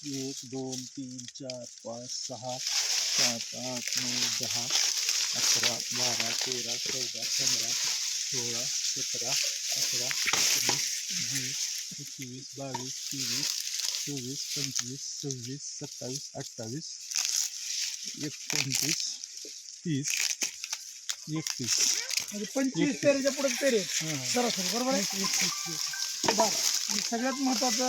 1 2 3 4 5 6 7 8 9 10 11 12 13 14 15 16 17 18 19 20 21 22 23 24 25 26 27 28 29 30 31 म्हणजे 25 पेरेच्या पुढे पेरे आहेत सरासरी, बरोबर आहे. बरं, आणि सगळ्यात महत्वाचा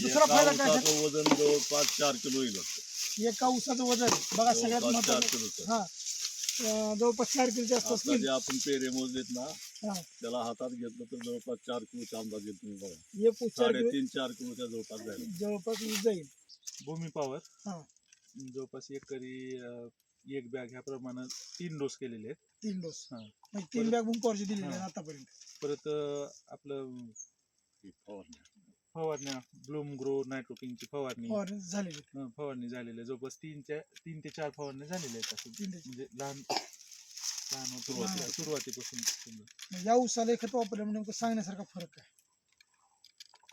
दुसरा फायदा काय आहे? ऊसाचं वजन जवळपास 4 किलो येईल एका ऊसाचं वजन बघा सगळ्यात जवळपास 4 महत्वाचं. किलोचं. हा जवळपास 4 किलोच्या आसपास आता होईल. जे आपण पेरे मोजलेत ना हा, त्याला हातात घेतलं तर जवळपास 4 किलोचा अंदाज येईल. तुम्ही बघा हे 4 किलो 3.5-4 किलोच्या जवळपास जाईल. जवळपास ऊस जाईल. भूमी पॉवर हा, जवळपास एकरी एक बॅग ह्या प्रमाणे 3 डोस केलेले आहेत. 3 डोस हा. म्हणजे 3 बॅग भूमपॉवरचे दिलेले आहेत हा. आतापर्यंत. परत आपलं ही फवारणी. फवारण्या ब्लूम ग्रो नायट्रोकिंगची फवारणी झालेले फवारणी झालेली आहे. जवळपास 3 ते 4 फवारण्या झालेल्या आहेत असं. 3 ते म्हणजे लहान सुरुवातीपासून समजा. या ऊसाला खत वापरल्यामुळे नेमकं सांगण्यासारखा फरक आहे.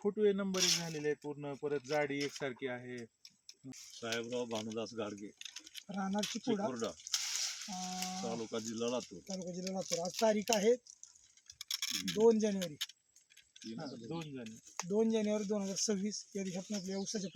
फुटवे नंबर एक झालेले आहे पूर्ण. परत जाडी एकसारखी आहे. साहेबराव भानुदास गाडगे, राहणार चिकोडा, चिकोर्डा, तालुका जिल्हा लातूर. तालुका जिल्हा लातूर. आज तारीख आहे 2 जानेवारी 2 झाले. 2 जानेवारी 2026 या दिवशी आपण आपल्या ऊसाच्या